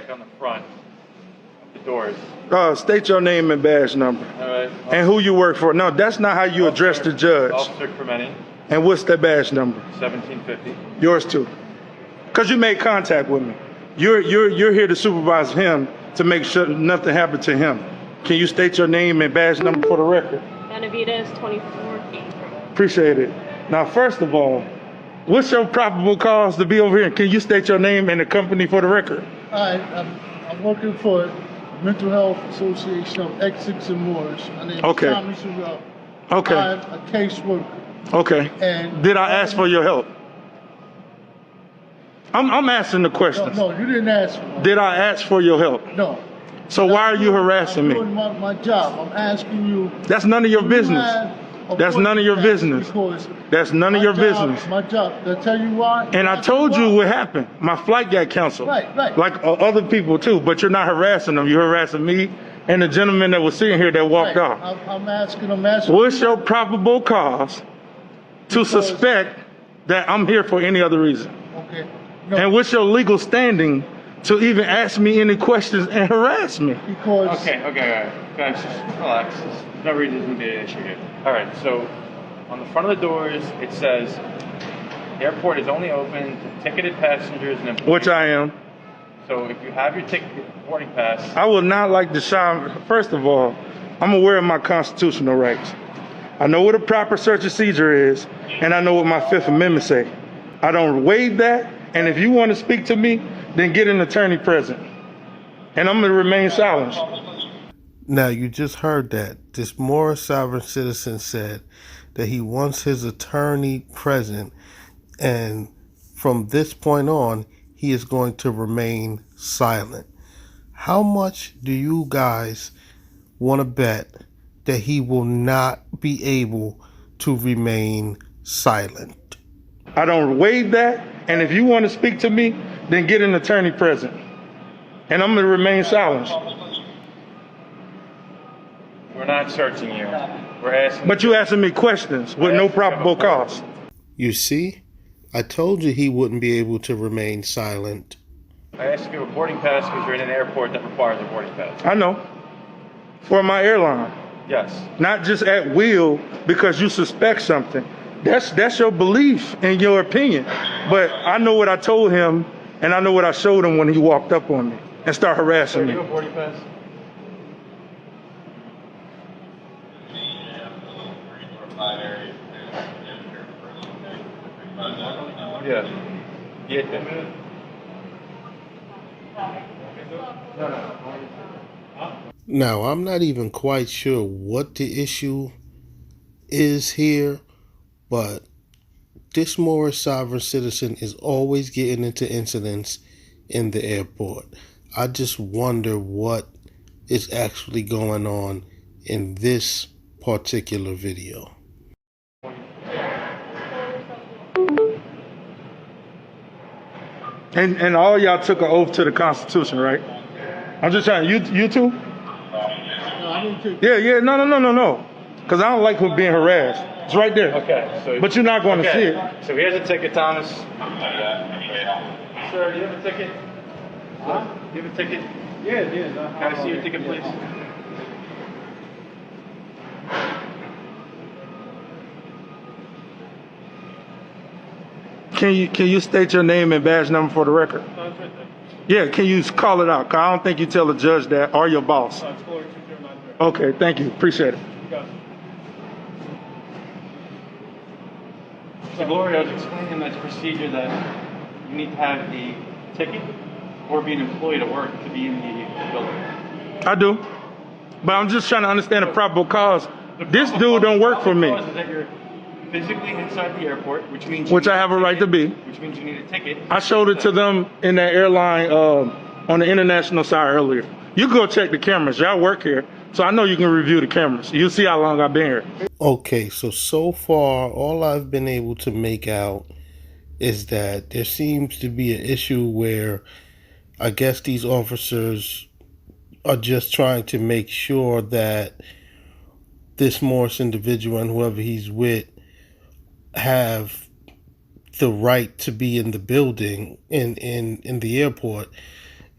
check on the front of the doors. State your name and badge number. All right. And who you work for. No, that's not how you address the judge. Officer Cremeni, And what's that badge number? 1750. Yours too. Because you made contact with me. You're here to supervise him to make sure nothing happened to him. Can you state your name and badge number for the record? Benavides 24. Appreciate it. Now, first of all, what's your probable cause to be over here? Can you state your name and the company for the record? I'm working for Mental Health Association of Essex and Moorish. My name is Tommy Sherrill. Okay. I'm a caseworker. Okay. And did I ask for your help? I'm asking the questions. No, you didn't ask for it. Did I ask for your help? No. So why are you harassing me? I'm doing my job. I'm asking you. That's none of your business. That's none of your business. That's none of your business. My job. Did I tell you why? And I told you what happened. My flight got canceled. Right. Like other people too, but you're not harassing them. You're harassing me and the gentleman that was sitting here that walked off. I'm asking. What's your probable cause to suspect that I'm here for any other reason? Okay. No. And what's your legal standing to even ask me any questions and harass me? Because. Okay, all right. Guys, just relax. There's no reason to be an issue here. All right, so on the front of the doors, it says, the airport is only open to ticketed passengers and employees. Which I am. So if you have your boarding pass. I would not like to shine. First of all, I'm aware of my constitutional rights. I know what a proper search and seizure is, and I know what my Fifth Amendment say. I don't waive that, and if you want to speak to me, then get an attorney present. And I'm going to remain silent. Now, you just heard that. This Moorish Sovereign Citizen said that he wants his attorney present, and from this point on, he is going to remain silent. How much do you guys want to bet that he will not be able to remain silent? I don't waive that, and if you want to speak to me, then get an attorney present. And I'm going to remain silent. We're not searching you. We're asking. But you asking me questions with no probable cause. You see? I told you he wouldn't be able to remain silent. I asked if you have a boarding pass because you're in an airport that requires a boarding pass. I know. For my airline. Yes. Not just at will because you suspect something. That's your belief and your opinion. But I know what I told him, and I know what I showed him when he walked up on me and started harassing Do me. you have a boarding pass? Yeah. Now, I'm not even quite sure what the issue is here, but this Moorish Sovereign Citizen is always getting into incidents in the airport. I just wonder what is actually going on in this particular video. And all y'all took an oath to the Constitution, right? I'm just trying. You too? No, I didn't take. Yeah. No. Because I don't like being harassed. It's right there. Okay. So, but you're not going to see it. So here's a ticket, Thomas. Sir, do you have a ticket? Huh? Do you have a ticket? Yeah. Can I see your ticket, please? Can you state your name and badge number for the record? Yeah, can you call it out? 'Cause I don't think you tell the judge that or your boss. Okay, thank you. Appreciate it. So Gloria, I was explaining that procedure that you need to have the ticket or be an employee to work to be in the building. I do. But I'm just trying to understand the probable cause. This dude don't work for me. The probable cause is that you're physically inside the airport, which means I have a right to be. Which means you need a ticket. I showed it to them in that airline on the international side earlier. You go check the cameras. Y'all work here, so I know you can review the cameras. You'll see how long I've been here. Okay, so far, all I've been able to make out is that there seems to be an issue where I guess these officers are just trying to make sure that this Moorish individual and whoever he's with have the right to be in the building in the airport.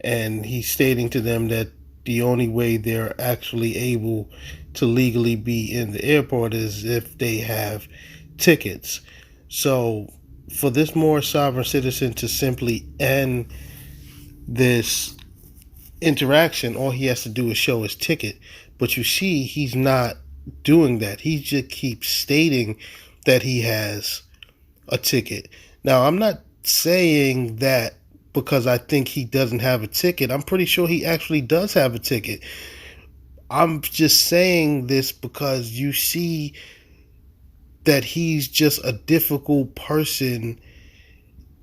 and he's stating to them that the only way they're actually able to legally be in the airport is if they have tickets. So for this Moorish sovereign citizen to simply end this interaction, all he has to do is show his ticket. But you see, he's not doing that. He just keeps stating that he has a ticket. Now, I'm not saying that because I think he doesn't have a ticket. I'm pretty sure he actually does have a ticket. I'm just saying this because you see that he's just a difficult person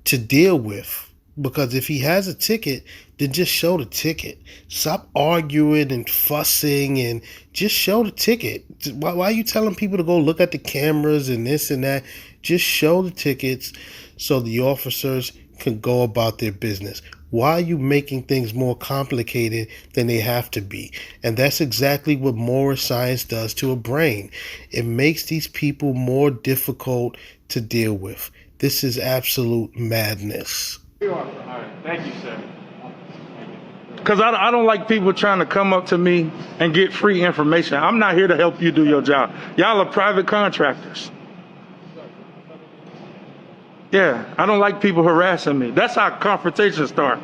to deal with. Because if he has a ticket, then just show the ticket. Stop arguing and fussing and just show the ticket. Why are you telling people to go look at the cameras and this and that? Just show the tickets so the officers can go about their business. Why are you making things more complicated than they have to be? And that's exactly what Moorish science does to a brain. It makes these people more difficult to deal with. This is absolute madness. All right. Thank you, sir. Because I don't like people trying to come up to me and get free information. I'm not here to help you do your job. Y'all are private contractors. Yeah, I don't like people harassing me. That's how confrontations start.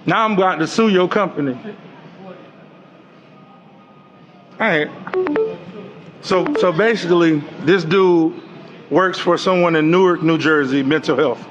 Now I'm going to sue your company. All right. So basically, this dude works for someone in Newark, New Jersey, mental health.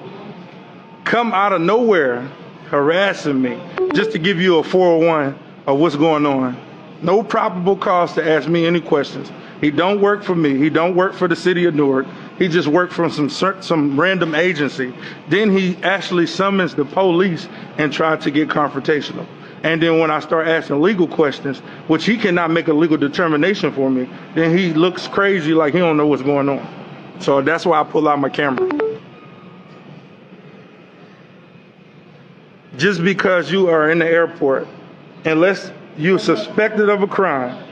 Come out of nowhere harassing me just to give you a 401 of what's going on. No probable cause to ask me any questions. He don't work for me. He don't work for the city of Newark. He just worked from some random agency. Then he actually summons the police and tried to get confrontational. And then when I start asking legal questions, which he cannot make a legal determination for me, then he looks crazy like he don't know what's going on. So that's why I pull out my camera. Just because you are in the airport, unless you're suspected of a crime,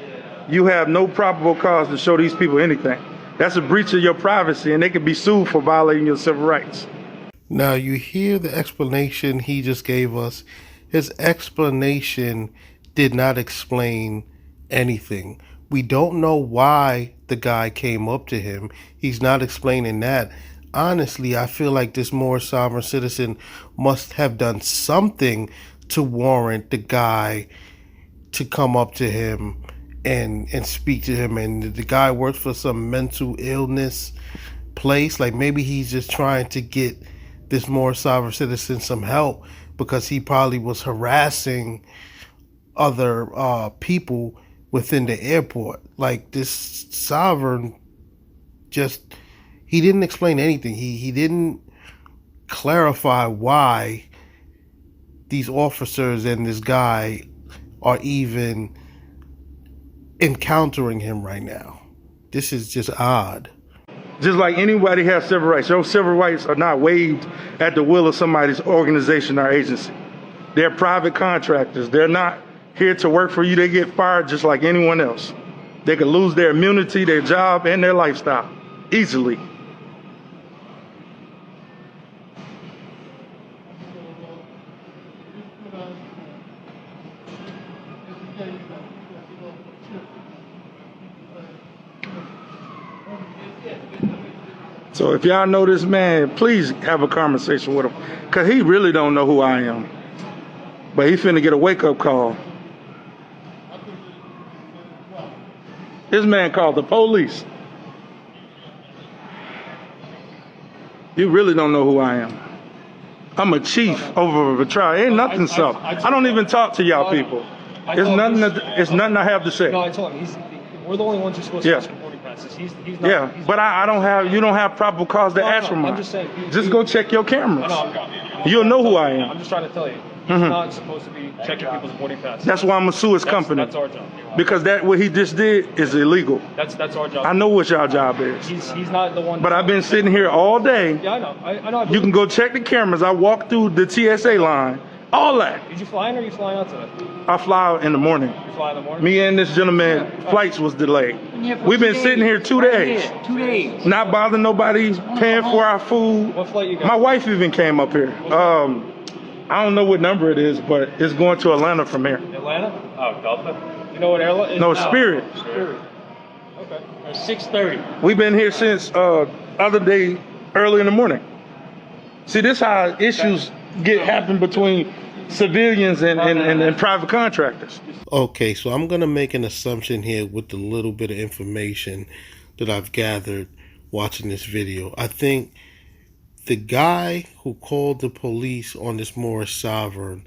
you have no probable cause to show these people anything. That's a breach of your privacy, and they can be sued for violating your civil rights. Now, you hear the explanation he just gave us. His explanation did not explain anything. We don't know why the guy came up to him. He's not explaining that. Honestly, I feel like this Moorish sovereign citizen must have done something to warrant the guy to come up to him and speak to him. And the guy works for some mental illness place. Like maybe he's just trying to get this Moorish sovereign citizen some help because he probably was harassing other people within the airport. Like this sovereign he didn't explain anything. He didn't clarify why these officers and this guy are even encountering him right now. This is just odd. Just like anybody has civil rights. Your civil rights are not waived at the will of somebody's organization or agency. They're private contractors. They're not here to work for you. They get fired just like anyone else. They could lose their immunity, their job, and their lifestyle easily. So if y'all know this man, please have a conversation with him. Because he really don't know who I am. But he finna get a wake-up call. This man called the police. You really don't know who I am. I'm a chief over a trial. Ain't nothing so. I don't even talk to y'all people. It's nothing I have to say. No, I told him we're the only ones who's supposed to ask for boarding passes. He's not. He's but not. You don't have probable cause to ask for mine. I'm just saying. Just go check your cameras. You'll know who I am. I'm just trying to tell you. He's not supposed to be checking people's boarding passes. That's why I'm gonna sue his company. That's our job. Because what he just did is illegal. That's our job. I know what y'all job is. He's not the one. But I've been sitting here all day. Yeah, I know. I know. You can go check the cameras. I walked through the TSA line all that. Did you fly in or are you flying out today? I fly out in the morning. You fly in the morning? Me and this gentleman, flights was delayed. We've been sitting here 2 days. 2 days. Not bothering nobody, paying for our food. What flight you got? My wife even came up here. I don't know what number it is, but it's going to Atlanta from here. Atlanta? Oh, Delta? You know what airline? No, Spirit. Spirit. Okay. 6:30. We've been here since other day, early in the morning. See, this how issues happen between civilians and private contractors. Okay, so I'm going to make an assumption here with the little bit of information that I've gathered watching this video. I think the guy who called the police on this Moorish sovereign,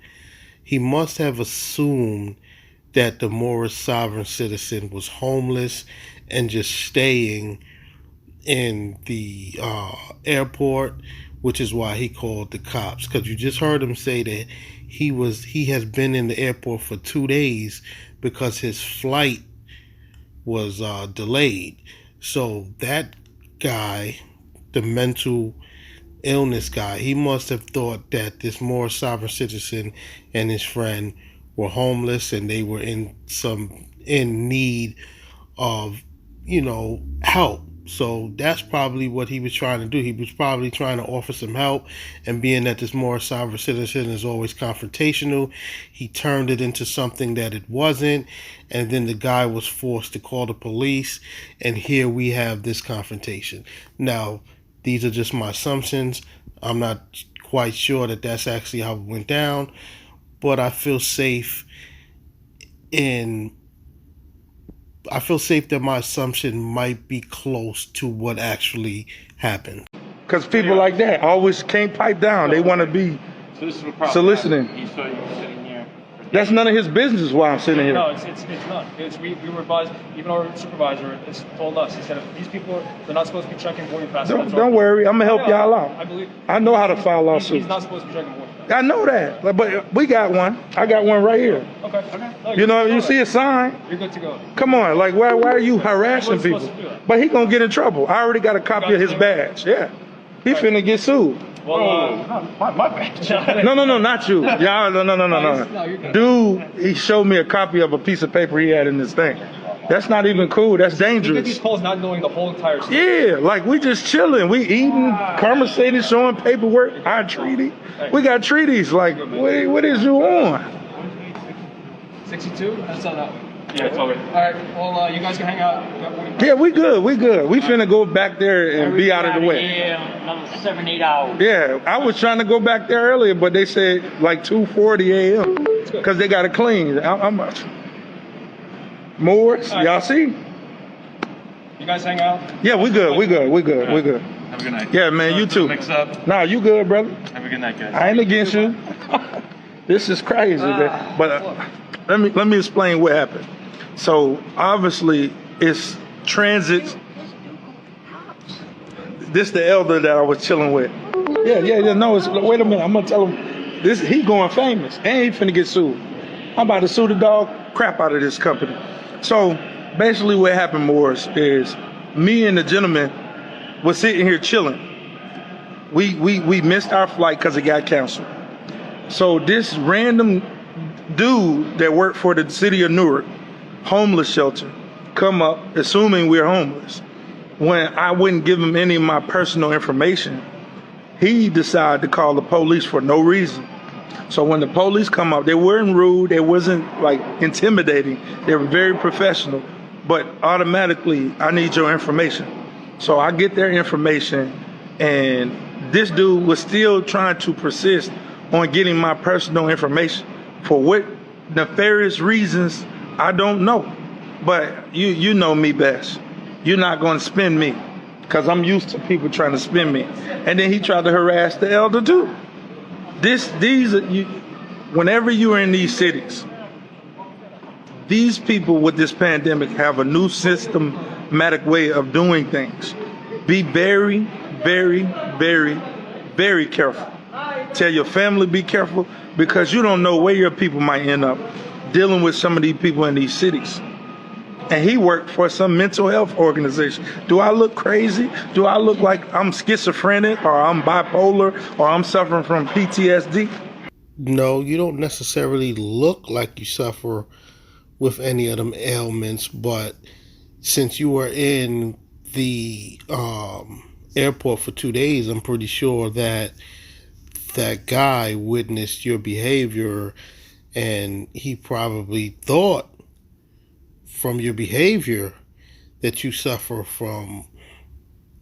he must have assumed that the Moorish sovereign citizen was homeless and just staying in the airport, which is why he called the cops. Because you just heard him say that he has been in the airport for 2 days because his flight was delayed. So that guy, the mental illness guy, he must have thought that this Moorish sovereign citizen and his friend were homeless and they were in need of, help. So that's probably what he was trying to do. He was probably trying to offer some help, and being that this Moorish sovereign citizen is always confrontational, he turned it into something that it wasn't, and then the guy was forced to call the police, and here we have this confrontation. Now, these are just my assumptions. I'm not quite sure that that's actually how it went down, but I feel safe that my assumption might be close to what actually happened. Because people like that always can't pipe down. They want to be So this is the problem. soliciting. He saw you sitting here. That's none of his business why I'm sitting here. No, it's not. We were advised, even our supervisor told us, he said, if these people, they're not supposed to be checking boarding passes. Don't worry, I'm going to help y'all out. I believe. I know how to file lawsuits. He's not supposed to be checking boarding passes. I know that, but we got one. I got one right here. Okay. No, You see a sign? You're good to go. Come on, like why are you harassing He wasn't people? supposed to do that. But he gonna get in trouble. I already got a copy of his badge. Yeah, he finna get sued. Well, My bad. No, not you. Y'all, no. No, you're good. Dude, he showed me a copy of a piece of paper he had in this thing. That's not even cool. That's you get dangerous. these calls not knowing the whole entire story. Yeah, like we just chilling. We eating, conversating, showing paperwork, our treaty. We got treaties. Like, what is you on? 62? That's not that one. Yeah, it's all good. All right. Well, you guys can hang out. Yeah, we good. We finna go back there and be out of the way. Yeah, another 7-8 hours. Yeah, I was trying to go back there earlier, but they said like 2:40 a.m. because they got to clean. I'm Moors, y'all see? You guys hang out? Yeah, we good. Have a good night. Yeah, man, you too. Mix up. Nah, you good, brother. Have a good night, guys. I ain't against you. This is crazy, man. But let me explain what happened. So obviously it's transit. This the elder that I was chilling with. Yeah. No, wait a minute. I'm gonna tell him this. He going famous, and he finna get sued. I'm about to sue the dog crap out of this company. So basically, what happened was me and the gentleman was sitting here chilling. We missed our flight because it got canceled. So this random dude that worked for the city of Newark homeless shelter come up assuming we're homeless. When I wouldn't give him any of my personal information, he decided to call the police for no reason. So when the police come up, they weren't rude, they wasn't like intimidating, they were very professional, but automatically, I need your information. So I get their information, and this dude was still trying to persist on getting my personal information. For what nefarious reasons, I don't know. But you know me best. You're not going to spin me, because I'm used to people trying to spin me. And then he tried to harass the elder too. Whenever you're in these cities, these people with this pandemic have a new systematic way of doing things. Be very, very, very, very careful. Tell your family be careful, because you don't know where your people might end up dealing with some of these people in these cities. And he worked for some mental health organization. Do I look crazy? Do I look like I'm schizophrenic, or I'm bipolar, or I'm suffering from PTSD? No, you don't necessarily look like you suffer with any of them ailments, but since you were in the airport for 2 days, I'm pretty sure that that guy witnessed your behavior, and he probably thought from your behavior that you suffer from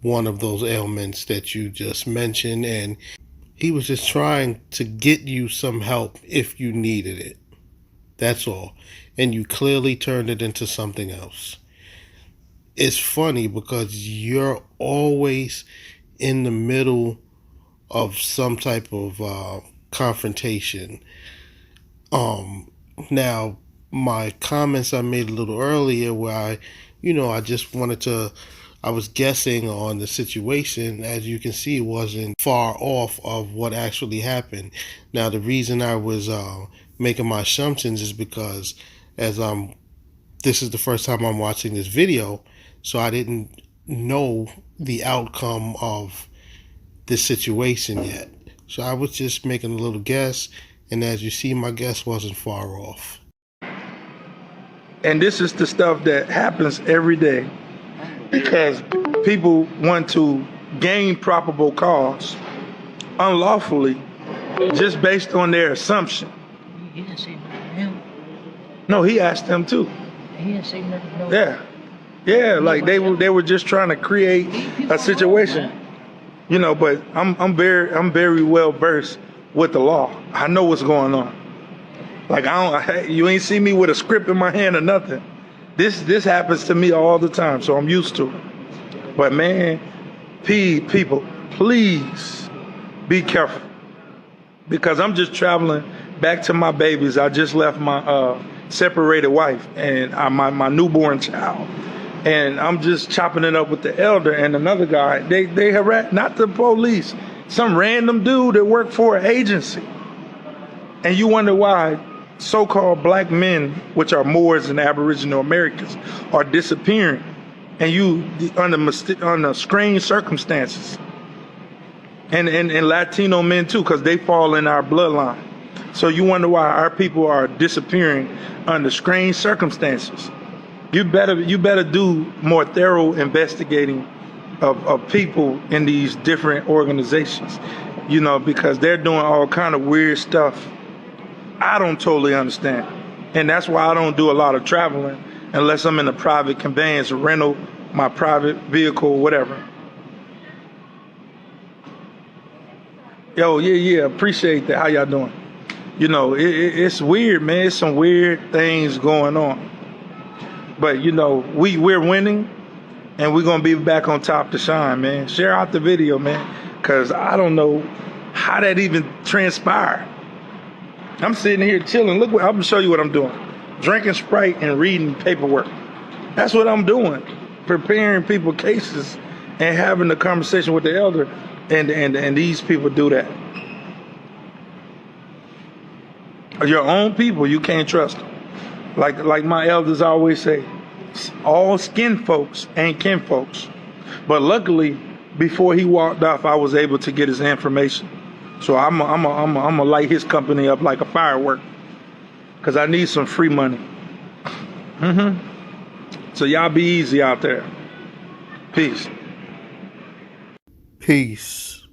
one of those ailments that you just mentioned, and he was just trying to get you some help if you needed it. That's all. And you clearly turned it into something else. It's funny because you're always in the middle of some type of confrontation. Now, my comments I made a little earlier where I just wanted to, I was guessing on the situation. As you can see, it wasn't far off of what actually happened. Now, the reason I was making my assumptions is because this is the first time I'm watching this video, so I didn't know the outcome of this situation yet. So I was just making a little guess, and as you see, my guess wasn't far off. And this is the stuff that happens every day because people want to gain probable cause unlawfully just based on their assumption. He didn't say nothing to him. No, he asked them too. He didn't say nothing to him. Yeah. Yeah, like they were just trying to create a situation. You know, but I'm very well versed with the law. I know what's going on. Like you ain't see me with a script in my hand or nothing. This happens to me all the time, so I'm used to it. But man, people, please be careful, because I'm just traveling back to my babies. I just left my separated wife and my newborn child, and I'm just chopping it up with the elder and another guy. They harass, not the police, some random dude that worked for an agency, and you wonder why so-called black men, which are Moors and Aboriginal Americans, are disappearing, and you under strange circumstances, and Latino men too, because they fall in our bloodline. So you wonder why our people are disappearing under strange circumstances. You better do more thorough investigating of people in these different organizations, you know, because they're doing all kind of weird stuff I don't totally understand. And that's why I don't do a lot of traveling unless I'm in a private conveyance, rental, my private vehicle, whatever. Yo, yeah, appreciate that. How y'all doing? You know, it's weird, man. It's some weird things going on. But, you know, we're winning, and we're going to be back on top to shine, man. Share out the video, man, because I don't know how that even transpired. I'm sitting here chilling. Look, I'm going to show you what I'm doing. Drinking Sprite and reading paperwork. That's what I'm doing. Preparing people cases and having a conversation with the elder. And these people do that. Your own people, you can't trust them. Like my elders always say, all skin folks ain't kin folks. But luckily, before he walked off, I was able to get his information. So I'm gonna light his company up like a firework, because I need some free money. So y'all be easy out there. Peace. Peace.